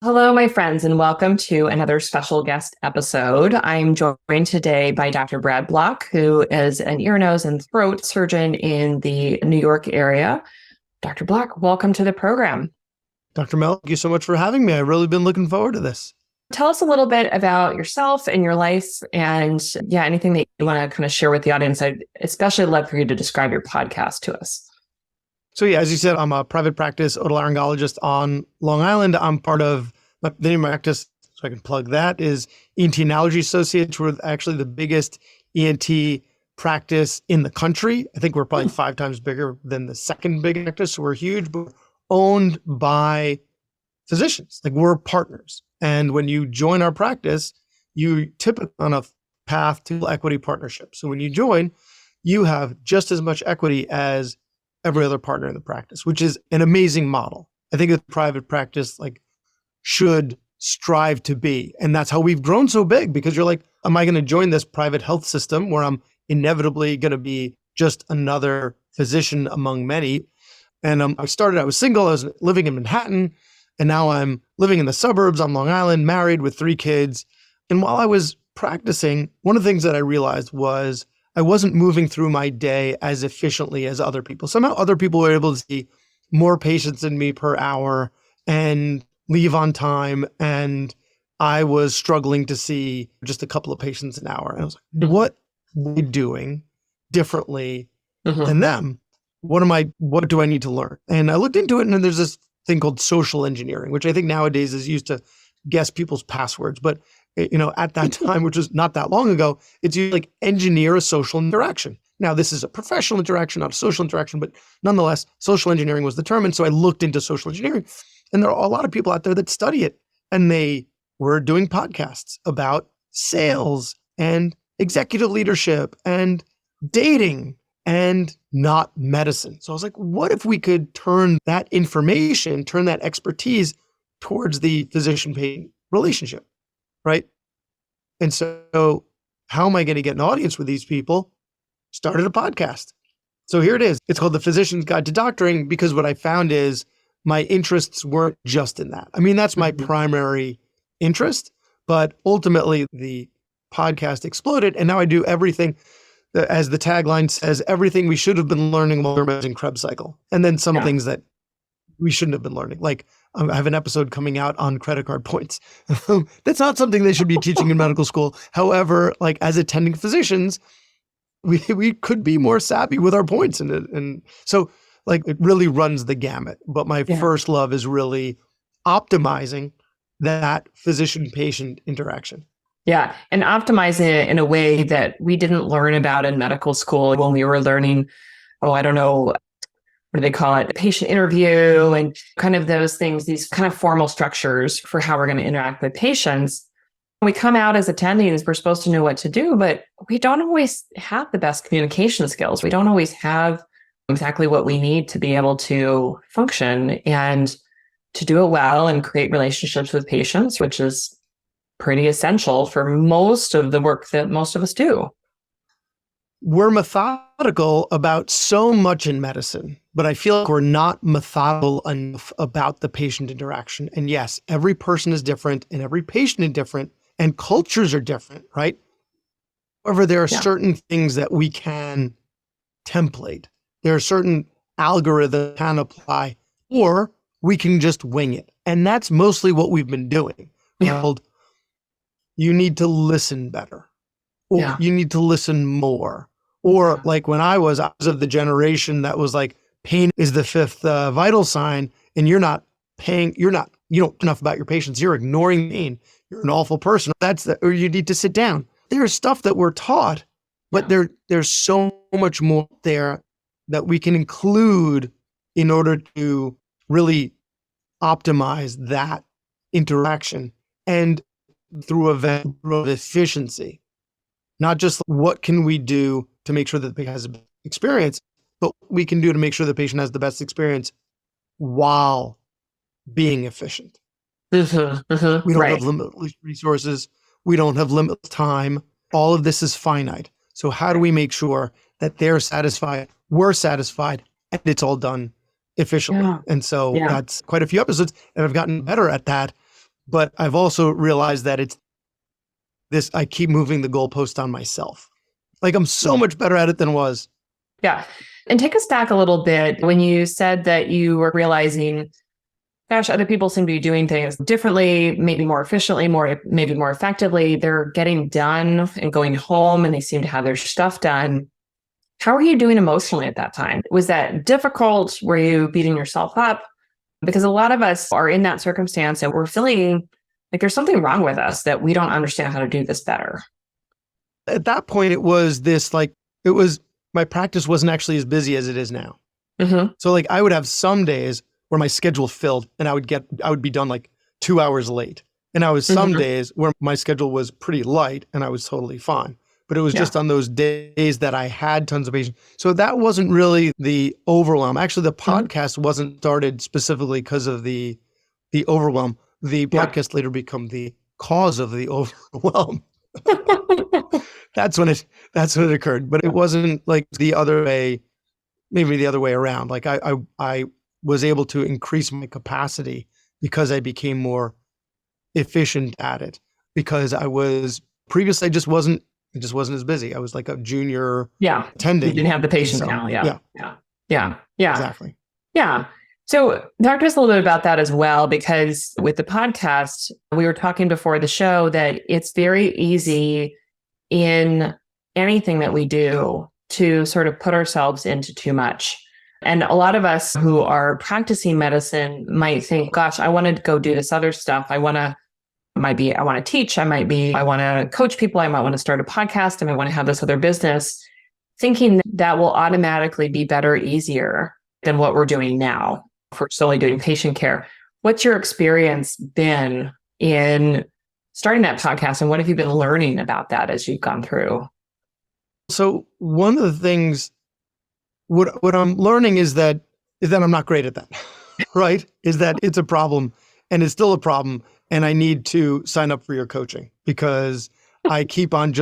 Hello, my friends, and welcome to another special guest episode. I'm joined today by Dr. Brad Block, who is an ear, nose, and throat surgeon in the New York area. Dr. Block, welcome to the program. Dr. Mel, thank you so much for having me. I've really been looking forward to this. Tell us a little bit about yourself and your life and anything that you want to kind of share with the audience. I'd especially love for you to describe your podcast to us. So as you said, I'm a private practice otolaryngologist on Long Island. I'm part of the name of my practice, so I can plug that, is ENT and Allergy Associates. We're actually the biggest ENT practice in the country. I think we're probably 5 times bigger than the second biggest practice. So we're huge, but we're owned by physicians. Like, we're partners. And when you join our practice, you typically on a path to equity partnership. So when you join, you have just as much equity as every other partner in the practice, which is an amazing model. I think a private practice should strive to be. And that's how we've grown so big, because you're like, am I going to join this private health system where I'm inevitably going to be just another physician among many? And I was single, I was living in Manhattan, and now I'm living in the suburbs on Long Island, married with 3 kids. And while I was practicing, one of the things that I realized was I wasn't moving through my day as efficiently as other people. Somehow other people were able to see more patients than me per hour and leave on time. And I was struggling to see just a couple of patients an hour. And I was like, what am I doing differently than them? What do I need to learn? And I looked into it, and there's this thing called social engineering, which I think nowadays is used to guess people's passwords. But at that time, which was not that long ago, it's you engineer a social interaction. Now, this is a professional interaction, not a social interaction, but nonetheless, social engineering was the term. And so I looked into social engineering, and there are a lot of people out there that study it, and they were doing podcasts about sales and executive leadership and dating and not medicine. So I was like, what if we could turn that information, turn that expertise towards the physician-patient relationship? Right? And so how am I going to get an audience with these people? Started a podcast. So here it is. It's called The Physician's Guide to Doctoring, because what I found is my interests weren't just in that. I mean, that's my primary interest, but ultimately the podcast exploded. And now I do everything, as the tagline says, everything we should have been learning while we were in Kreb cycle. And then some things that we shouldn't have been learning. I have an episode coming out on credit card points. That's not something they should be teaching in medical school. However, as attending physicians, we could be more savvy with our points. And so it really runs the gamut. But my first love is really optimizing that physician-patient interaction. Yeah. And optimizing it in a way that we didn't learn about in medical school when we were learning, I don't know, what do they call it? Patient interview and kind of those things, these kind of formal structures for how we're going to interact with patients. When we come out as attendees, we're supposed to know what to do, but we don't always have the best communication skills. We don't always have exactly what we need to be able to function and to do it well and create relationships with patients, which is pretty essential for most of the work that most of us do. We're methodical about so much in medicine, but I feel like we're not methodical enough about the patient interaction. And yes, every person is different and every patient is different and cultures are different, right? However, there are certain things that we can template. There are certain algorithms can apply, or we can just wing it. And that's mostly what we've been doing. Called, you need to listen better, or you need to listen more. Or when I was of the generation that was pain is the 5th vital sign, and you don't know enough about your patients. You're ignoring pain. You're an awful person. Or you need to sit down. There's stuff that we're taught, but there's so much more there that we can include in order to really optimize that interaction, and through efficiency. Not just what can we do to make sure that the patient has a best experience, but what we can do to make sure the patient has the best experience while being efficient. We don't have limitless resources. We don't have limitless time. All of this is finite. So how do we make sure that they're satisfied, we're satisfied, and it's all done efficiently? And so that's quite a few episodes, and I've gotten better at that But I've also realized that it's this, I keep moving the goalpost on myself. Like I'm so much better at it than was. Yeah. And take us back a little bit when you said that you were realizing, gosh, other people seem to be doing things differently, maybe more efficiently, maybe more effectively. They're getting done and going home and they seem to have their stuff done. How were you doing emotionally at that time? Was that difficult? Were you beating yourself up? Because a lot of us are in that circumstance and we're feeling like there's something wrong with us that we don't understand how to do this better. At that point, it was this like, it was, my practice wasn't actually as busy as it is now. Mm-hmm. So like I would have some days where my schedule filled and I would be done like 2 hours late. And I was some days where my schedule was pretty light and I was totally fine. But it was just on those days that I had tons of patients. So that wasn't really the overwhelm. Actually, the podcast wasn't started specifically because of the overwhelm. The podcast later became the cause of the overwhelm. That's when it occurred. But it wasn't like the other way, maybe the other way around. Like I was able to increase my capacity because I became more efficient at it, because I was previously I just wasn't as busy. I was like a junior attending. You didn't have the patient count. Yeah. Exactly. Yeah. So talk to us a little bit about that as well, because with the podcast, we were talking before the show that it's very easy in anything that we do to sort of put ourselves into too much. And a lot of us who are practicing medicine might think, gosh, I want to go do this other stuff. I want to teach. I want to coach people. I might want to start a podcast. I might want to have this other business, thinking that will automatically be better, easier than what we're doing now for solely doing patient care. What's your experience been in starting that podcast? And what have you been learning about that as you've gone through? So one of the things, what I'm learning is that I'm not great at that, right? Is that it's a problem and it's still a problem. And I need to sign up for your coaching because I keep on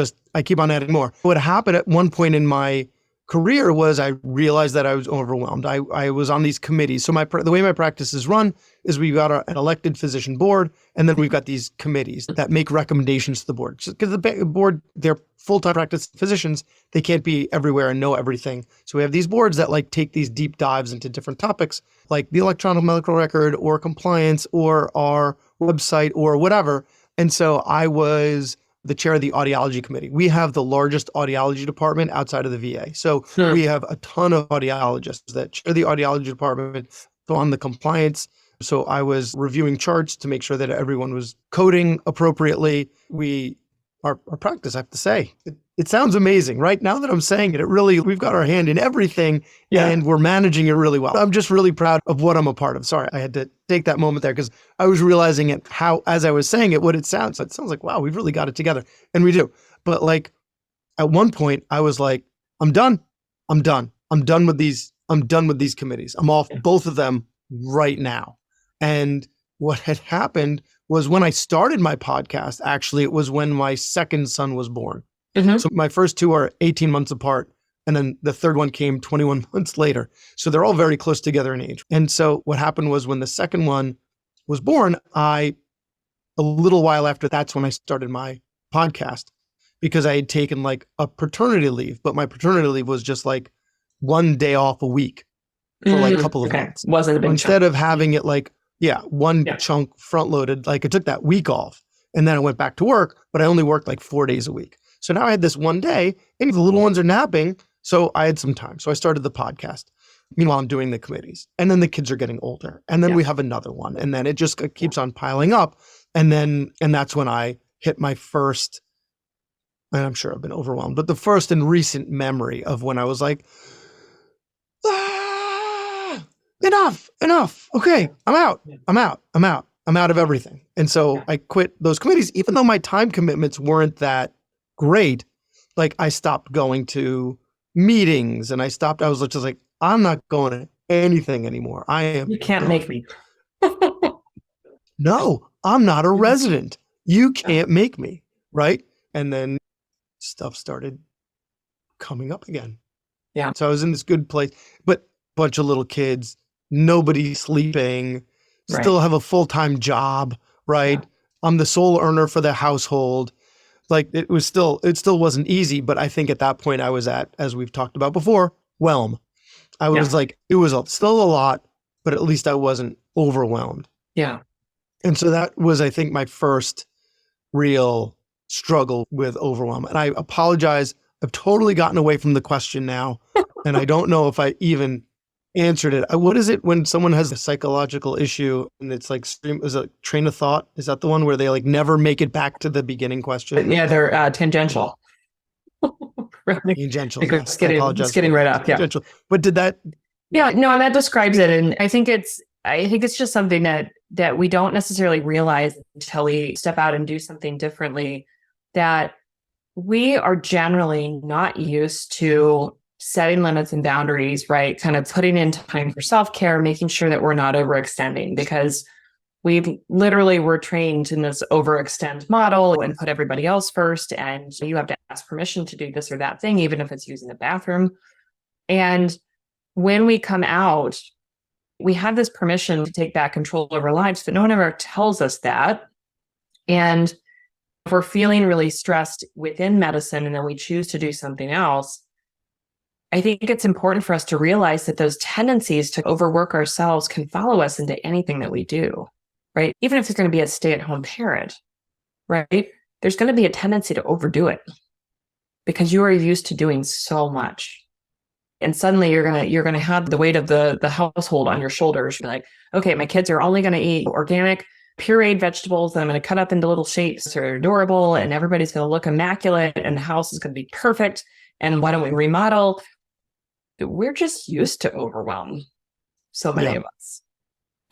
adding more. What happened at one point in my career was I realized that I was overwhelmed. I was on these committees. So the way my practice is run is we've got an elected physician board, and then we've got these committees that make recommendations to the board. Because the board, they're full-time practice physicians, they can't be everywhere and know everything. So we have these boards that like take these deep dives into different topics, like the electronic medical record or compliance or our website or whatever. And so I was the chair of the audiology committee. We have the largest audiology department outside of the VA. So we have a ton of audiologists that chair the audiology department on the compliance. So I was reviewing charts to make sure that everyone was coding appropriately. Our practice, I have to say, it sounds amazing, right? Now that I'm saying it, we've got our hand in everything and we're managing it really well. I'm just really proud of what I'm a part of. Sorry, I had to take that moment there because I was realizing it, how, as I was saying it, what it sounds. It sounds like, wow, we've really got it together. And we do. But like at one point I was like, I'm done with these committees. I'm off both of them right now. And what had happened was when I started my podcast, actually, it was when my second son was born. So my first two are 18 months apart. And then the third one came 21 months later. So they're all very close together in age. And so what happened was when the second one was born, a little while after, that's when I started my podcast, because I had taken like a paternity leave, but my paternity leave was just like one day off a week for like a couple of months. Wasn't a big Instead of having it like, one chunk front loaded, like I took that week off and then I went back to work, but I only worked like 4 days a week. So now I had this one day and the little ones are napping. So I had some time. So I started the podcast. Meanwhile, I'm doing the committees, and then the kids are getting older, and then we have another one, and then it just keeps on piling up. And that's when I hit my first, and I'm sure I've been overwhelmed, but the first and recent memory of when I was like, enough. Okay, I'm out of everything. And so I quit those committees, even though my time commitments weren't that great. Like I stopped going to meetings and I was just like, I'm not going to anything anymore. You can't make me. No, I'm not a resident. You can't make me. Right. And then stuff started coming up again. Yeah. So I was in this good place, but bunch of little kids, nobody sleeping, still have a full-time job. Right. I'm the sole earner for the household. Like it still wasn't easy, but I think at that point I was at, as we've talked about before, whelm. I was Yeah. like, it was still a lot, but at least I wasn't overwhelmed. Yeah. And so that was, I think, my first real struggle with overwhelm. And I apologize. I've totally gotten away from the question now. And I don't know if I even answered it. What is it when someone has a psychological issue and it's like, is it train of thought? Is that the one where they like never make it back to the beginning question? Yeah, they're tangential. Really. Tangential, Like yes. I skidding, apologize. skidding right up. Yeah. Tangential. But did that? Yeah, no, and that describes it. And I think it's just something that we don't necessarily realize until we step out and do something differently, that we are generally not used to setting limits and boundaries, right? Kind of putting in time for self-care, making sure that we're not overextending, because we literally were trained in this overextend model and put everybody else first. And you have to ask permission to do this or that thing, even if it's using the bathroom. And when we come out, we have this permission to take back control of our lives, but no one ever tells us that. And if we're feeling really stressed within medicine and then we choose to do something else, I think it's important for us to realize that those tendencies to overwork ourselves can follow us into anything that we do, right? Even if it's going to be a stay-at-home parent, right? There's going to be a tendency to overdo it because you are used to doing so much. And suddenly you're gonna have the weight of the household on your shoulders. You're like, okay, my kids are only gonna eat organic, pureed vegetables that I'm gonna cut up into little shapes that are adorable, and everybody's gonna look immaculate, and the house is gonna be perfect. And why don't we remodel? We're just used to overwhelm, so many of us.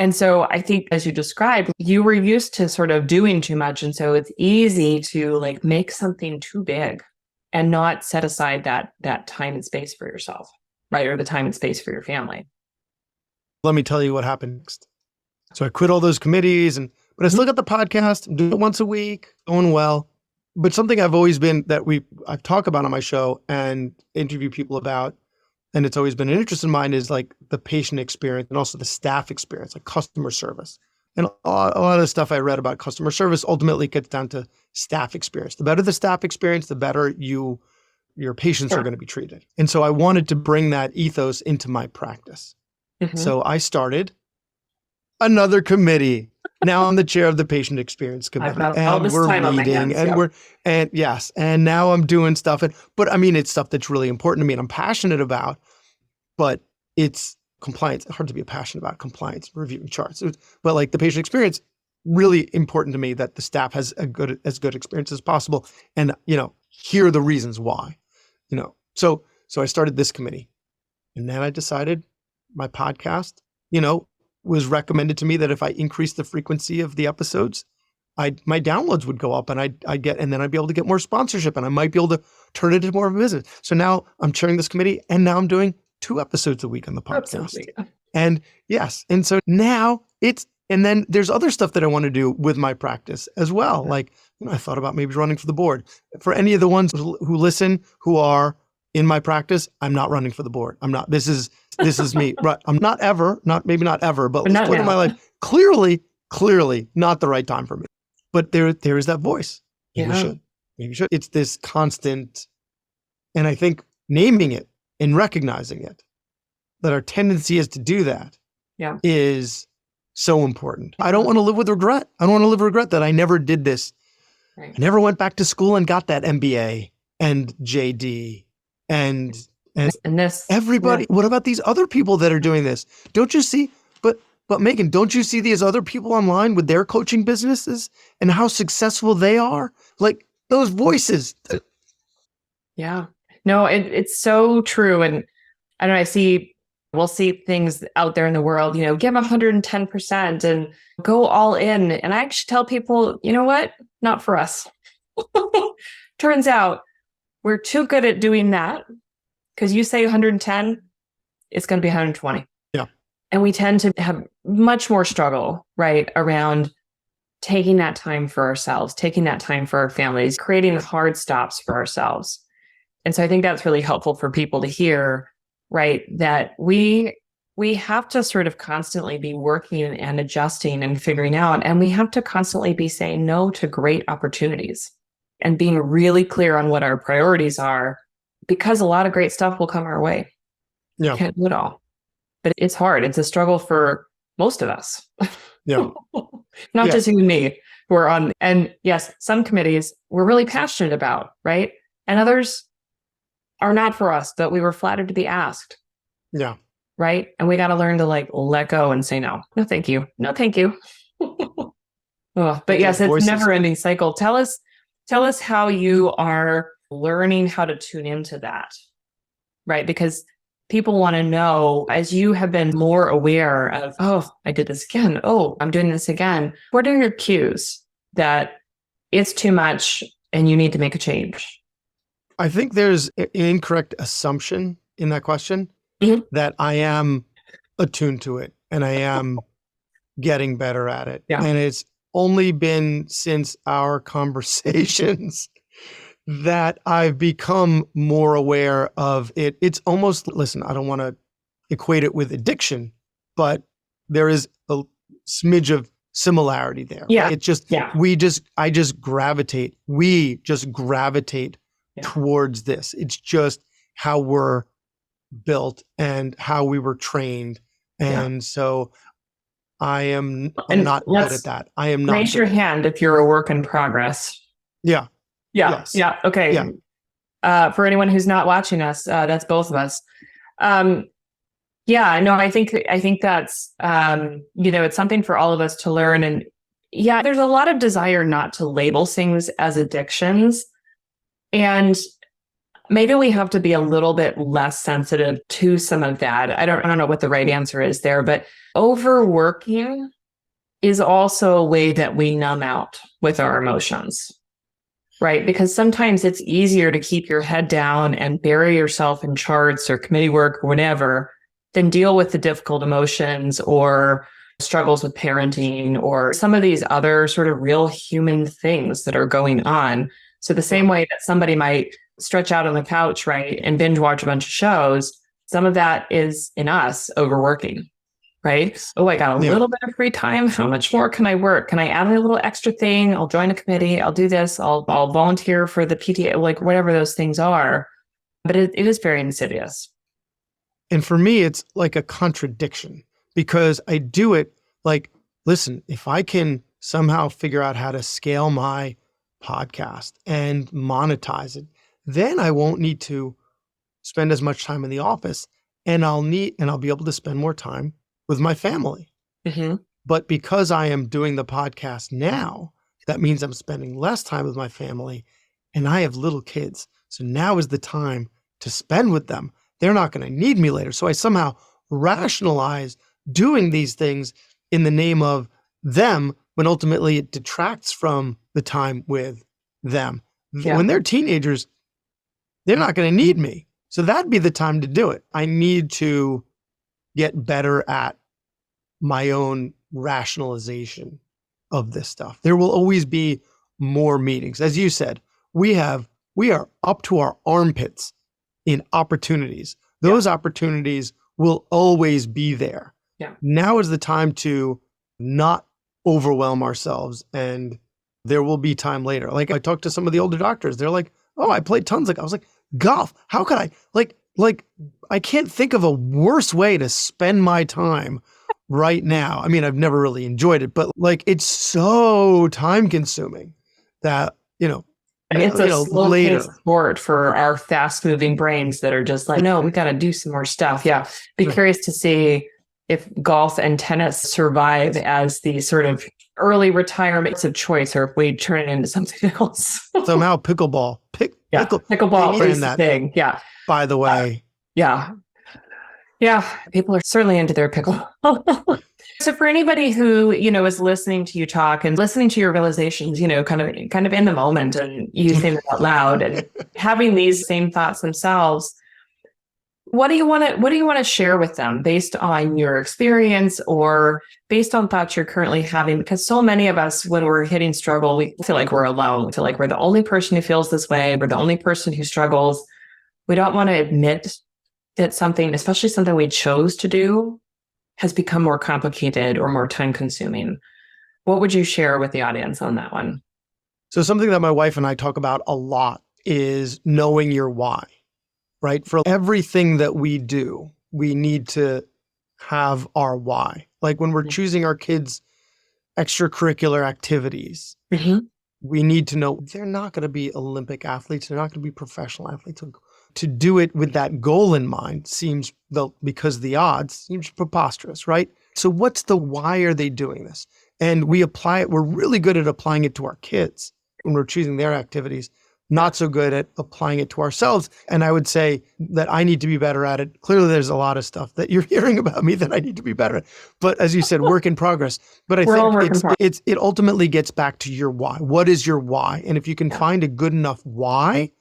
And so I think, as you described, you were used to sort of doing too much, and so it's easy to like make something too big and not set aside that time and space for yourself, right? Or the time and space for your family. Let me tell you what happened next. So I quit all those committees, but I still got the podcast, do it once a week, going well. But something I've always been I talk about on my show and interview people about, and it's always been an interest in mine, is like the patient experience and also the staff experience, like customer service. And a lot of the stuff I read about customer service ultimately gets down to staff experience. The better the staff experience, the better your patients are going to be treated. And so I wanted to bring that ethos into my practice. Mm-hmm. So I started another committee. Now I'm the chair of the patient experience committee, and we're meeting, and now I'm doing stuff. But I mean, it's stuff that's really important to me and I'm passionate about, but it's compliance. It's hard to be passionate about compliance, reviewing charts, but like the patient experience, really important to me that the staff has as good experience as possible. And, here are the reasons why, so I started this committee, and then I decided my podcast, was recommended to me that if I increased the frequency of the episodes, my downloads would go up, and and then I'd be able to get more sponsorship, and I might be able to turn it into more of a business. So now I'm chairing this committee, and now I'm doing 2 episodes a week on the podcast. Absolutely. And yes. And so now and then there's other stuff that I want to do with my practice as well. Yeah. Like, I thought about maybe running for the board. For any of the ones who listen, who are in my practice, I'm not running for the board. I'm not, this is me, right? I'm not ever, maybe not ever, but this point in my life, clearly not the right time for me. But there is that voice. Maybe you should. It's this constant, and I think naming it and recognizing it, that our tendency is to do that, is so important. I don't want to live with regret. I don't want to live with regret that I never did this. Right. I never went back to school and got that MBA and JD and this. Everybody. Yeah. What about these other people that are doing this? Don't you see? But Megan, don't you see these other people online with their coaching businesses and how successful they are? Like those voices. Yeah. No, it's so true. And I don't know, we'll see things out there in the world, give 110% and go all in. And I actually tell people, you know what? Not for us. Turns out we're too good at doing that, because you say 110, it's going to be 120. Yeah. And we tend to have much more struggle, right, around taking that time for ourselves, taking that time for our families, creating hard stops for ourselves. And so I think that's really helpful for people to hear, right, that we we have to sort of constantly be working and adjusting and figuring out, and we have to constantly be saying no to great opportunities and being really clear on what our priorities are, because a lot of great stuff will come our way. Yeah. Can't do it all. But it's hard. It's a struggle for most of us. Yeah. Not just you and me who are on. And yes, some committees we're really passionate about, right? And others are not for us, but we were flattered to be asked. Yeah. Right. And we got to learn to like let go and say no. No, thank you. No, thank you. But yes, it's a never ending cycle. Tell us how you are learning how to tune into that. Right. Because people want to know, as you have been more aware of, oh, I did this again. Oh, I'm doing this again. What are your cues that it's too much and you need to make a change? I think there's an incorrect assumption in that question that I am attuned to it and I am getting better at it. Yeah. And it's only been since our conversations that I've become more aware of it. It's almost, listen, I don't want to equate it with addiction, but there is a smidge of similarity there. Yeah. Right? It just, we just gravitate towards this. It's just how we're built and how we were trained. And so I'm not good at that. I am not. Raise your hand if you're a work in progress. Yeah. Yeah. Yes. Yeah. Okay. Yeah. For anyone who's not watching us, that's both of us. Yeah, no, I think that's, it's something for all of us to learn. And yeah, there's a lot of desire not to label things as addictions. And maybe we have to be a little bit less sensitive to some of that. I don't know what the right answer is there, but overworking is also a way that we numb out with our emotions. Right? Because sometimes it's easier to keep your head down and bury yourself in charts or committee work or whatever than deal with the difficult emotions or struggles with parenting or some of these other sort of real human things that are going on. So the same way that somebody might stretch out on the couch, right, and binge watch a bunch of shows, some of that is in us overworking. Right? Oh, I got a little bit of free time. How much more can I work? Can I add a little extra thing? I'll join a committee. I'll do this. I'll volunteer for the PTA, like whatever those things are. But it is very insidious. And for me, it's like a contradiction because I do it like, listen, if I can somehow figure out how to scale my podcast and monetize it, then I won't need to spend as much time in the office and I'll be able to spend more time with my family. Mm-hmm. But because I am doing the podcast now, that means I'm spending less time with my family and I have little kids. So now is the time to spend with them. They're not going to need me later. So I somehow rationalize doing these things in the name of them when ultimately it detracts from the time with them. Yeah. When they're teenagers, they're not going to need me. So that'd be the time to do it. I need to get better at my own rationalization of this stuff. There will always be more meetings. As you said, we are up to our armpits in opportunities. Those opportunities will always be there. Yeah. Now is the time to not overwhelm ourselves, and there will be time later. Like I talked to some of the older doctors. They're like, oh, I played tons of golf. I was like, golf? How could I? Like, I can't think of a worse way to spend my time right now. I mean, I've never really enjoyed it, but like, it's so time consuming that, and it's a slow-paced sport for our fast-moving brains that are just like, no, we got to do some more stuff. Yeah. Be curious to see if golf and tennis survive as the sort of early retirements of choice, or if we turn it into something else. Somehow pickleball. Pickleball is the thing. Yeah. By the way. Yeah. People are certainly into their pickleball. So for anybody who, is listening to you talk and listening to your realizations, kind of in the moment, and you say them out loud and having these same thoughts themselves, what do you want to share with them based on your experience or based on thoughts you're currently having? Because so many of us, when we're hitting struggle, we feel like we're alone. We feel like we're the only person who feels this way. We're the only person who struggles. We don't want to admit that something, especially something we chose to do, has become more complicated or more time consuming. What would you share with the audience on that one? So something that my wife and I talk about a lot is knowing your why, right? For everything that we do, we need to have our why. Like when we're choosing our kids' extracurricular activities, we need to know they're not going to be Olympic athletes. They're not going to be professional athletes. To do it with that goal in mind seems, because the odds, seems preposterous, right? So what's the why are they doing this? And we apply it. We're really good at applying it to our kids when we're choosing their activities, not so good at applying it to ourselves. And I would say that I need to be better at it. Clearly, there's a lot of stuff that you're hearing about me that I need to be better at. But as you said, work in progress. But I think it ultimately gets back to your why. What is your why? And if you can find a good enough why,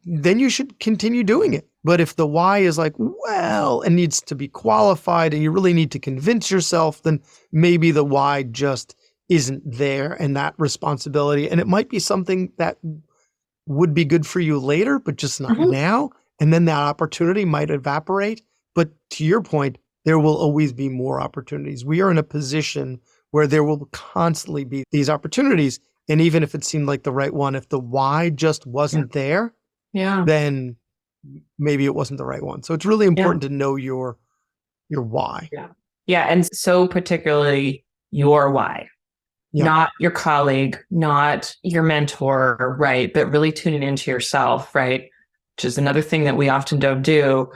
then you should continue doing it. But if the why is like, well, it needs to be qualified and you really need to convince yourself, then maybe the why just isn't there and that responsibility. And it might be something that would be good for you later, but just not now. And then that opportunity might evaporate. But to your point, there will always be more opportunities. We are in a position where there will constantly be these opportunities. And even if it seemed like the right one, if the why just wasn't there, then maybe it wasn't the right one. So it's really important to know your why. Yeah. And so particularly your why, not your colleague, not your mentor, right? But really tuning into yourself, right? Which is another thing that we often don't do.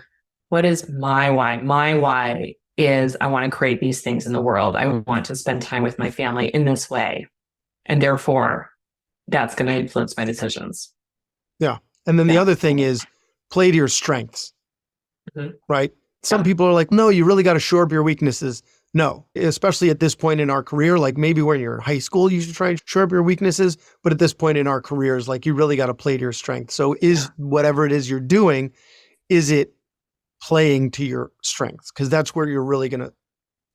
What is my why? My why is I want to create these things in the world. I want to spend time with my family in this way. And therefore, that's going to influence my decisions. Yeah. And then the other thing is play to your strengths, right? Some people are like, no, you really got to shore up your weaknesses. No, especially at this point in our career, like maybe when you're in high school, you should try and shore up your weaknesses. But at this point in our careers, like you really got to play to your strengths. So is whatever it is you're doing, is it playing to your strengths? Because that's where you're really going to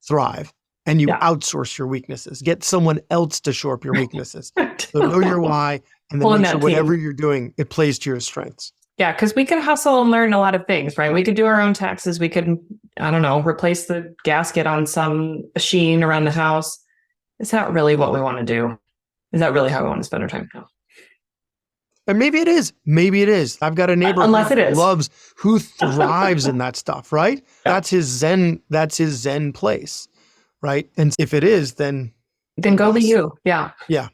thrive. And you outsource your weaknesses. Get someone else to shore up your weaknesses. So know your why, and then make sure whatever you're doing, it plays to your strengths. Yeah, because we can hustle and learn a lot of things, right? We could do our own taxes. We could, I don't know, replace the gasket on some machine around the house. Is that really what we want to do? Is that really how we want to spend our time now? And maybe it is. Maybe it is. I've got a neighbor who thrives in that stuff, right? Yeah. That's his Zen place, right? And if it is, then go be you. Yeah. Yeah.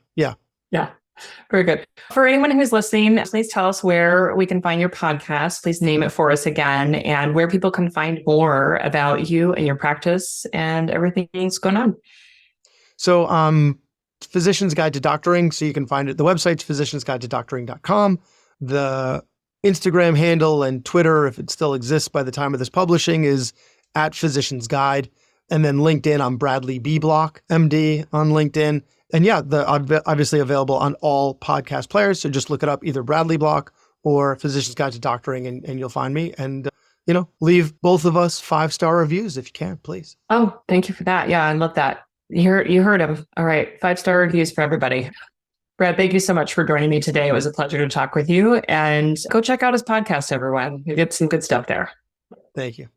Very good. For anyone who's listening, please tell us where we can find your podcast. Please name it for us again, and where people can find more about you and your practice and everything that's going on. So, Physician's Guide to Doctoring. So you can find it. The website's physiciansguidetodoctoring.com. The Instagram handle and Twitter, if it still exists by the time of this publishing, is @Physician's Guide. And then LinkedIn, I'm Bradley B. Block, MD on LinkedIn. And obviously available on all podcast players. So just look it up, either Bradley Block or Physician's Guide to Doctoring, and you'll find me. And, leave both of us 5-star reviews if you can, please. Oh, thank you for that. Yeah, I love that. You heard him. All right. 5-star reviews for everybody. Brad, thank you so much for joining me today. It was a pleasure to talk with you. And go check out his podcast, everyone. You get some good stuff there. Thank you.